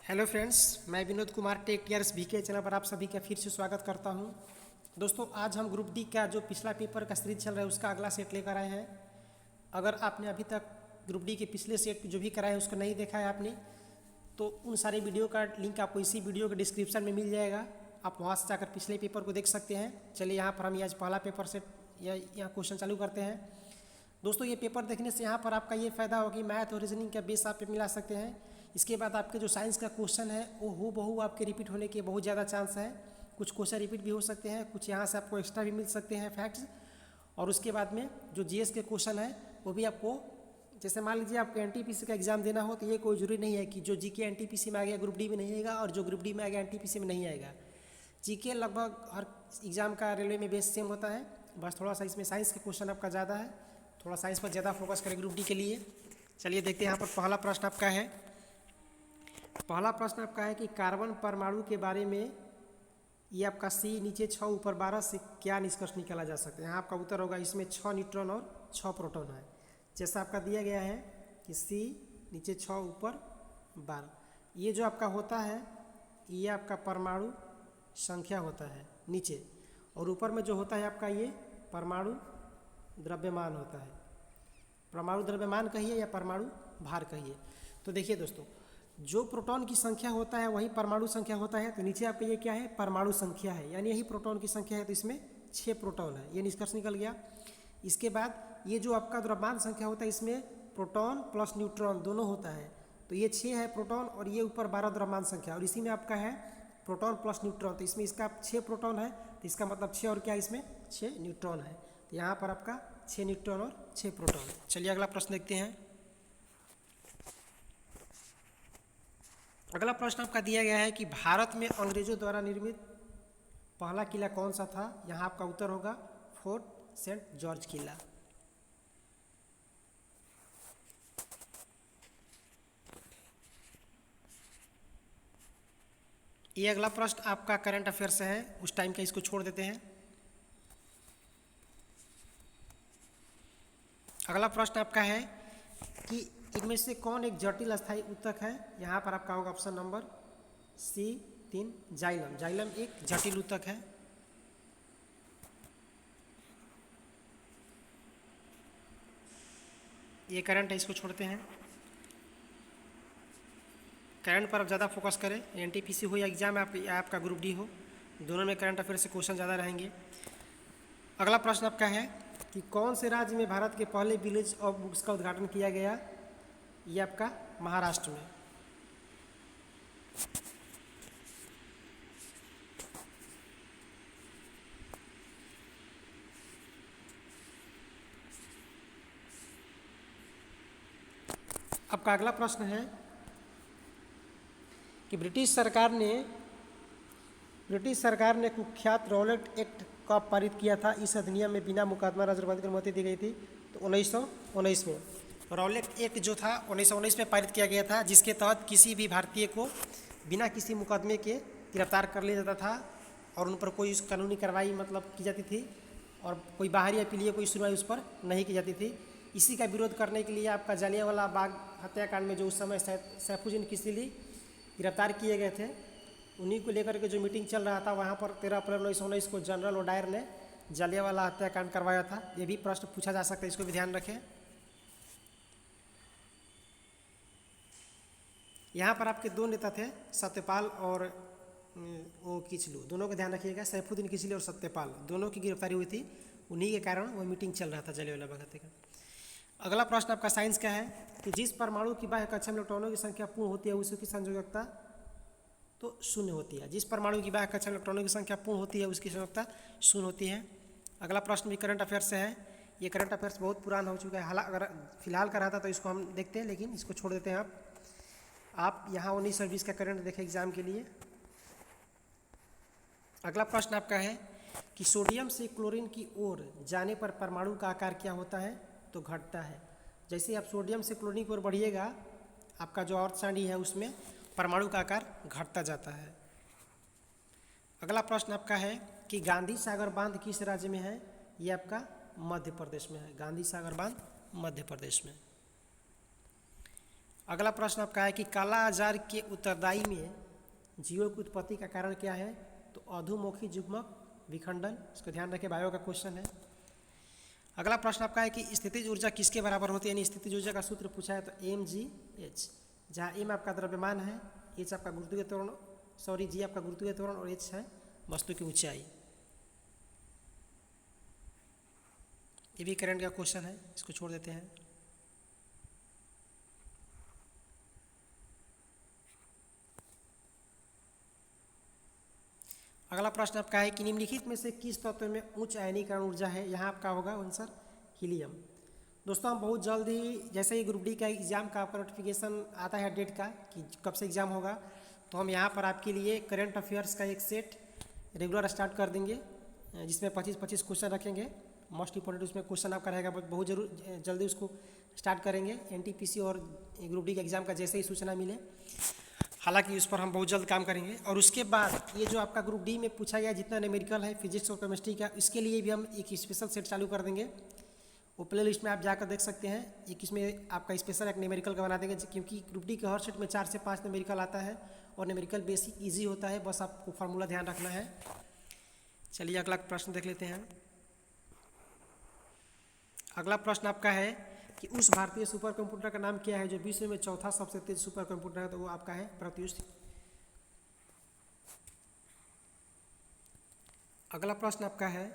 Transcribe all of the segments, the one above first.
Hello friends, मैं Vinod Kumar tech cares VK channel पर आप सभी का फिर से स्वागत करता हूं। दोस्तों, आज हम ग्रुप डी का जो पिछला पेपर का सीरीज चल रहा है उसका अगला सेट लेकर आए हैं। अगर आपने अभी तक ग्रुप डी के पिछले सेट जो भी कराए हैं उसको नहीं देखा है आपने, तो उन सारे वीडियो का लिंक आपको इसी वीडियो के डिस्क्रिप्शन में मिल जाएगा। आप वहाँ से जाकर पिछले पेपर को देख सकते हैं। चलिए यहाँ पर हम आज पहला पेपर सेट या यहाँ क्वेश्चन चालू करते हैं। दोस्तों, ये पेपर देखने से यहाँ पर आपका ये फ़ायदा होगा कि मैथ और रीजनिंग का बेस आप मिला सकते हैं। इसके बाद आपके जो साइंस का क्वेश्चन है वो हूबहू आपके रिपीट होने के बहुत ज़्यादा चांस है। कुछ क्वेश्चन रिपीट भी हो सकते हैं, कुछ यहाँ से आपको एक्स्ट्रा भी मिल सकते हैं फैक्ट्स। और उसके बाद में जो जीएस के क्वेश्चन है वो भी आपको, जैसे मान लीजिए आपको एनटीपीसी का एग्जाम देना हो, तो ये कोई जरूरी नहीं है कि जो जीके एनटीपीसी में आ गया ग्रुप डी में नहीं आएगा और जो ग्रुप डी में आ गया एनटीपीसी में नहीं आएगा। जीके लगभग हर एग्जाम का रेलवे में बेस सेम होता है, बस थोड़ा सा इसमें साइंस के क्वेश्चन आपका ज़्यादा है। थोड़ा साइंस पर ज़्यादा फोकस करें ग्रुप डी के लिए। चलिए देखते हैं यहाँ पर पहला प्रश्न आपका है। पहला प्रश्न आपका है कि कार्बन परमाणु के बारे में ये आपका सी नीचे 6 ऊपर 12 से क्या निष्कर्ष निकाला जा सकता है। यहाँ आपका उत्तर होगा इसमें 6 न्यूट्रॉन और 6 प्रोटॉन है। जैसा आपका दिया गया है कि सी नीचे 6 ऊपर 12, ये जो आपका होता है ये आपका परमाणु संख्या होता है नीचे, और ऊपर में जो होता है आपका ये परमाणु द्रव्यमान होता है। परमाणु द्रव्यमान कहिए या परमाणु भार कहिए। तो देखिए दोस्तों, जो प्रोटॉन की संख्या होता है वही परमाणु संख्या होता है। तो नीचे आपका ये क्या है, परमाणु संख्या है, यानी यही प्रोटॉन की संख्या है। तो इसमें 6 प्रोटॉन है, ये निष्कर्ष निकल गया। इसके बाद ये जो आपका द्रव्यमान संख्या होता है इसमें प्रोटॉन प्लस न्यूट्रॉन दोनों होता है। तो ये 6 है प्रोटॉन और ये ऊपर 12 द्रव्यमान संख्या, और इसी में आपका है प्रोटॉन प्लस न्यूट्रॉन। तो इसमें इसका 6 प्रोटॉन है, तो इसका मतलब 6 और क्या इसमें 6 न्यूट्रॉन है। तो यहाँ पर आपका 6 न्यूट्रॉन और 6 प्रोटॉन। चलिए अगला प्रश्न देखते हैं। अगला प्रश्न आपका दिया गया है कि भारत में अंग्रेजों द्वारा निर्मित पहला किला कौन सा था। यहाँ आपका उत्तर होगा फोर्ट सेंट जॉर्ज किला। ये अगला प्रश्न आपका करंट अफेयर से है, उस टाइम का इसको छोड़ देते हैं। अगला प्रश्न आपका है कि इनमें से कौन एक जटिल अस्थायी ऊतक है। यहाँ पर आपका होगा option number C 3 xylem. Xylem एक जटिल ऊतक है। ये करंट है, इसको छोड़ते हैं। करंट पर आप ज़्यादा फोकस करें, एनटीपीसी हो या एग्जाम आपका ग्रुप डी हो, दोनों में करंट अफेयर से क्वेश्चन ज़्यादा रहेंगे। अगला प्रश्न आपका है कि कौन से राज्य में भारत के पहले विलेज ऑफ बुक्स का उद्घाटन किया गया। ये आपका महाराष्ट्र में। आपका अगला प्रश्न है कि ब्रिटिश सरकार ने कुख्यात रॉलेट एक्ट कब पारित किया था। इस अधिनियम में बिना मुकदमा रद्दबाजी की अनुमति दी गई थी। तो 1919 में रॉलेट एक्ट जो था 1919 में पारित किया गया था, जिसके तहत किसी भी भारतीय को बिना किसी मुकदमे के गिरफ्तार कर लिया जाता था और उन पर कोई कानूनी कार्रवाई मतलब की जाती थी, और कोई बाहरी अपीलीय कोई सुनवाई उस पर नहीं की जाती थी। इसी का विरोध करने के लिए आपका जलियांवाला बाग हत्याकांड में जो उस समय सैफुद्दीन किसली गिरफ्तार किए गए थे, उन्हीं को लेकर के जो मीटिंग चल रहा था वहाँ पर 13 अप्रैल 1919 को जनरल ओडायर ने जलियांवाला हत्याकांड करवाया था। ये भी प्रश्न पूछा जा सकता है, इसको भी ध्यान रखें। यहाँ पर आपके 2 नेता थे, सत्यपाल और वो किचलू, दोनों का ध्यान रखिएगा। सैफुद्दीन किचलू और सत्यपाल दोनों की गिरफ्तारी हुई थी, उन्हीं के कारण वो मीटिंग चल रहा था जलियांवाला बाग हत्याकांड। अगला प्रश्न आपका साइंस का है कि जिस परमाणु की बाह्य कक्षा में इलेक्ट्रॉनों की संख्या पूर्ण होती है उसकी संयोजकता तो 0 होती है। जिस परमाणु की बाह्य कक्षा में इलेक्ट्रॉनों की संख्या पूर्ण होती है उसकी संयोजकता 0 होती है। अगला प्रश्न भी करंट अफेयर से है। ये करंट अफेयर्स बहुत पुराना हो चुका है, हालांकि अगर फिलहाल का रहा था तो इसको हम देखते हैं, लेकिन इसको छोड़ देते हैं। आप यहाँ 19 और 20 का करंट देखें एग्जाम के लिए। अगला प्रश्न आपका है कि सोडियम से क्लोरीन की ओर जाने पर परमाणु का आकार क्या होता है। तो घटता है। जैसे आप सोडियम से क्लोरीन की ओर बढ़िएगा, आपका जो अर्थ सारणी है उसमें परमाणु का आकार घटता जाता है। अगला प्रश्न आपका है कि गांधी सागर बांध किस राज्य में है। ये आपका मध्य प्रदेश में है। गांधी सागर बांध मध्य प्रदेश में। अगला प्रश्न आपका है कि काला आजार के उत्तरदायी में जीवों की उत्पत्ति का कारण क्या है? तो अधोमुखी युग्मक विखंडन, इसको ध्यान रखें, बायो का क्वेश्चन है। अगला प्रश्न आपका है कि स्थितिज ऊर्जा किसके बराबर होती है, यानी स्थितिज ऊर्जा का सूत्र पूछा है तो mgh, जहाँ m आपका द्रव्यमान है, h आपका गुरुत्वीय त्वरण, g आपका गुरुत्वीय त्वरण और h है वस्तु की ऊंचाई। ये भी करंट का क्वेश्चन है, इसको छोड़ देते हैं। अगला प्रश्न आपका है कि निम्नलिखित में से किस तत्व में उच्च आयनीकरण ऊर्जा है? यहाँ आपका होगा आंसर हीलियम। दोस्तों हम बहुत जल्द ही, जैसे ही ग्रुप डी का एग्ज़ाम का आपका नोटिफिकेशन आता है डेट का कि कब से एग्ज़ाम होगा, तो हम यहाँ पर आपके लिए करंट अफेयर्स का एक सेट रेगुलर स्टार्ट कर देंगे, जिसमें 25-25 क्वेश्चन रखेंगे। मोस्ट इंपॉर्टेंट उसमें क्वेश्चन आपका रहेगा, बहुत जरूर जल्दी उसको स्टार्ट करेंगे एनटीपीसी और ग्रुप डी के एग्ज़ाम का जैसे ही सूचना मिले। हालांकि उस पर हम बहुत जल्द काम करेंगे। और उसके बाद ये जो आपका ग्रुप डी में पूछा गया जितना न्यूमेरिकल है फिजिक्स और केमिस्ट्री का, इसके लिए भी हम एक स्पेशल सेट चालू कर देंगे। वो प्ले लिस्ट में आप जाकर देख सकते हैं। एक इसमें आपका स्पेशल एक न्यूमेरिकल का बना देंगे, क्योंकि ग्रुप डी के हर सेट में 4 से 5 न्यूमेरिकल आता है और न्यूमेरिकल बेसिक ईजी होता है, बस आपको फार्मूला ध्यान रखना है। चलिए अगला प्रश्न देख लेते हैं। अगला प्रश्न आपका है कि उस भारतीय सुपर कंप्यूटर का नाम क्या है जो विश्व में चौथा सबसे तेज सुपर कंप्यूटर है? तो वो आपका है प्रत्युष। अगला प्रश्न आपका है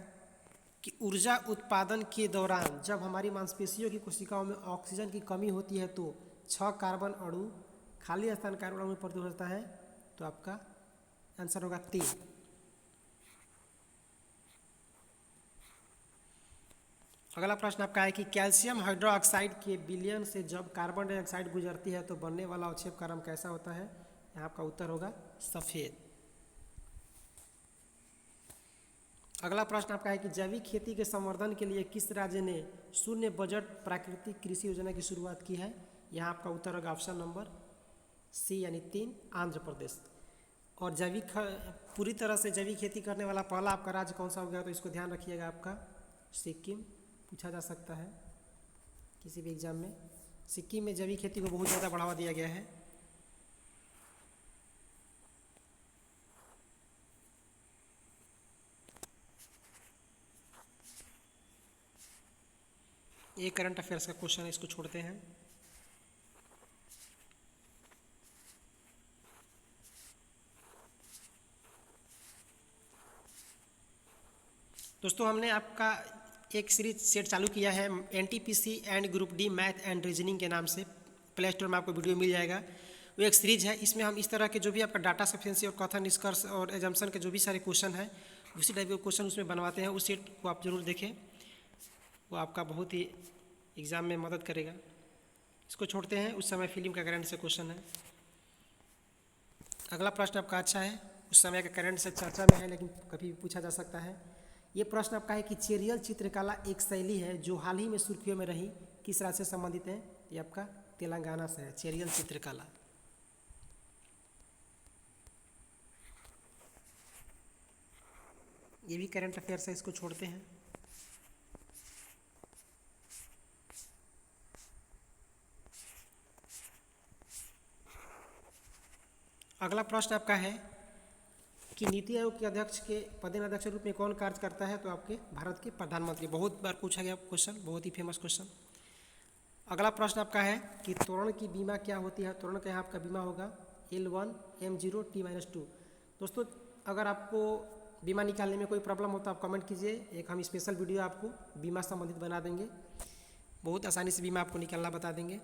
कि ऊर्जा उत्पादन के दौरान जब हमारी मांसपेशियों की कोशिकाओं में ऑक्सीजन की कमी होती है तो 6 कार्बन अणु खाली स्थान कार्बन अणु में परिवर्तित होता है? तो आपका आंसर होगा 3। अगला प्रश्न आपका है कि कैल्शियम हाइड्रोक्साइड के विलयन से जब कार्बन डाइऑक्साइड गुजरती है तो बनने वाला अवक्षेप का रंग कैसा होता है? यहाँ आपका उत्तर होगा सफ़ेद। अगला प्रश्न आपका है कि जैविक खेती के संवर्धन के लिए किस राज्य ने शून्य बजट प्राकृतिक कृषि योजना की शुरुआत की है? यहाँ आपका उत्तर होगा ऑप्शन नंबर सी यानी 3, आंध्र प्रदेश। और पूरी तरह से जैविक खेती करने वाला पहला आपका राज्य कौन सा हो गया? तो इसको ध्यान रखिएगा, आपका सिक्किम। पूछा जा सकता है किसी भी एग्जाम में। सिक्किम में जैविक खेती को बहुत ज़्यादा बढ़ावा दिया गया है। ये करंट अफेयर्स का क्वेश्चन है, इसको छोड़ते हैं। दोस्तों हमने आपका एक सीरीज सेट चालू किया है NTPC and group D math and reasoning के नाम से। प्ले स्टोर में आपको वीडियो मिल जाएगा। वो एक सीरीज है, इसमें हम इस तरह के जो भी आपका डाटा सफिशिएंसी और कथन निष्कर्ष और एजम्पशन के जो भी सारे क्वेश्चन हैं उसी टाइप के क्वेश्चन उसमें बनवाते हैं। उस सेट को आप जरूर देखें, वो आपका बहुत ही एग्ज़ाम में मदद करेगा। इसको छोड़ते हैं। उस समय फिल्म का करंट से क्वेश्चन है। अगला प्रश्न आपका अच्छा है, उस समय का करंट से चर्चा में है लेकिन कभी भी पूछा जा सकता है। ये प्रश्न आपका है कि चेरियल चित्रकला एक शैली है जो हाल ही में सुर्खियों में रही, किस राज्य से संबंधित है? ये आपका तेलंगाना से है, चेरियल चित्रकला। ये भी करंट अफेयर्स है, इसको छोड़ते हैं। अगला प्रश्न आपका है कि नीति आयोग के अध्यक्ष के पदेन रूप में कौन कार्य करता है? तो आपके भारत के प्रधानमंत्री। बहुत बार पूछा गया क्वेश्चन, बहुत ही फेमस क्वेश्चन। अगला प्रश्न आपका है कि त्वरण की बीमा क्या होती है? त्वरण का यहाँ आपका बीमा होगा L1 M0 T-2। दोस्तों अगर आपको बीमा निकालने में कोई प्रॉब्लम हो तो आप कमेंट कीजिए, एक हम स्पेशल वीडियो आपको बीमा संबंधित बना देंगे। बहुत आसानी से बीमा आपको निकालना बता देंगे।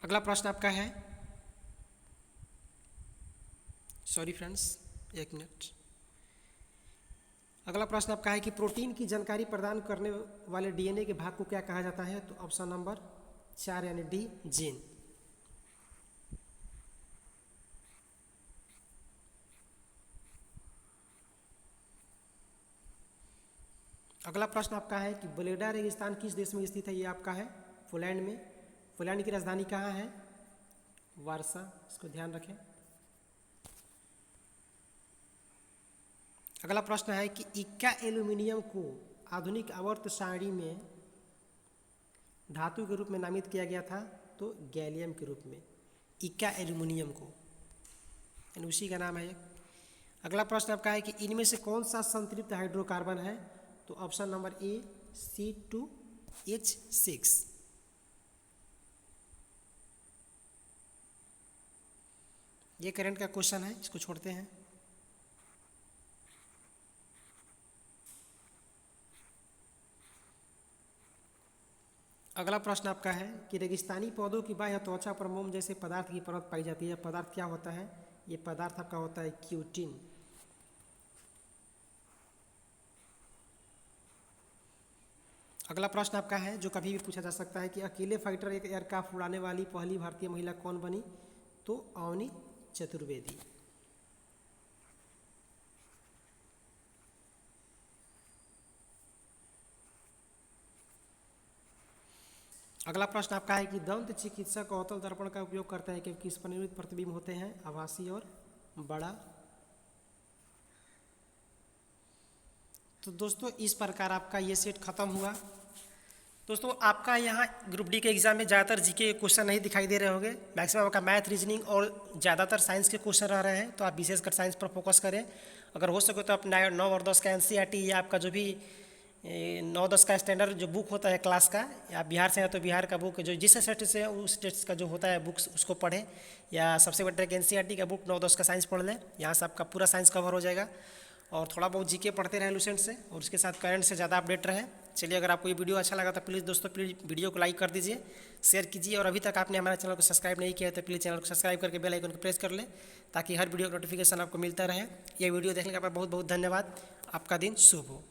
अगला प्रश्न आपका है, सॉरी फ्रेंड्स एक मिनट। अगला प्रश्न आपका है कि प्रोटीन की जानकारी प्रदान करने वाले डीएनए के भाग को क्या कहा जाता है? तो ऑप्शन नंबर 4 यानी डी, जीन। अगला प्रश्न आपका है कि ब्लेडा रेगिस्तान किस देश में स्थित है? ये आपका है पोलैंड में। पोलैंड की राजधानी कहाँ है? वारसा, इसको ध्यान रखें। अगला प्रश्न है कि इक्का एल्यूमिनियम को आधुनिक आवर्त सारणी में धातु के रूप में नामित किया गया था? तो गैलियम के रूप में, इक्का एल्यूमिनियम को, यानी उसी का नाम है एक। अगला प्रश्न आपका है कि इनमें से कौन सा संतृप्त हाइड्रोकार्बन है? तो ऑप्शन नंबर ए C2H6। ये करंट का क्वेश्चन है, इसको छोड़ते हैं। अगला प्रश्न आपका है कि रेगिस्तानी पौधों की बाह्य त्वचा पर मोम जैसे पदार्थ की परत पाई जाती है। पदार्थ क्या होता है? ये पदार्थ आपका होता है क्यूटिन। अगला प्रश्न आपका है जो कभी भी पूछा जा सकता है कि अकेले फाइटर एक एयरक्राफ्ट उड़ाने वाली पहली भारतीय महिला कौन बनी? तो अवनी चतुर्वेदी। अगला प्रश्न आपका है कि दंत चिकित्सक अवतल दर्पण का उपयोग करते हैं क्योंकि इस पर निर्मित प्रतिबिंब होते हैं आभासी और बड़ा। तो दोस्तों इस प्रकार आपका ये सेट खत्म हुआ। दोस्तों आपका यहाँ ग्रुप डी के एग्जाम में ज़्यादातर जीके के क्वेश्चन नहीं दिखाई दे रहे होंगे। मैक्सिमम आपका मैथ, रीजनिंग और ज़्यादातर साइंस के क्वेश्चन रह रहे हैं, तो आप विशेषकर साइंस पर फोकस करें। अगर हो सके तो आप 9 और 10 का एनसीईआरटी या आपका जो भी 9-10 का स्टैंडर्ड जो बुक होता है क्लास का, या बिहार से है तो बिहार का बुक, जो जिस स्टेट से उस स्टेट का जो होता है बुक्स उसको पढ़ें, या सबसे बेटर है एनसीईआरटी का बुक 9-10 का साइंस पढ़ लें। यहाँ से आपका पूरा साइंस कवर हो जाएगा। और थोड़ा बहुत जीके पढ़ते रहें लुसेंट से, और उसके साथ करंट से ज़्यादा अपडेट रहें। चलिए, अगर आपको ये वीडियो अच्छा लगा तो प्लीज़ दोस्तों वीडियो को लाइक कर दीजिए, शेयर कीजिए, और अभी तक आपने हमारे चैनल को सब्सक्राइब नहीं किया है तो प्लीज़ चैनल को सब्सक्राइब करके बेल आइकन को प्रेस कर लें, ताकि हर वीडियो का नोटिफिकेशन आपको मिलता रहे। ये वीडियो देखने का बहुत बहुत धन्यवाद। आपका दिन शुभ हो।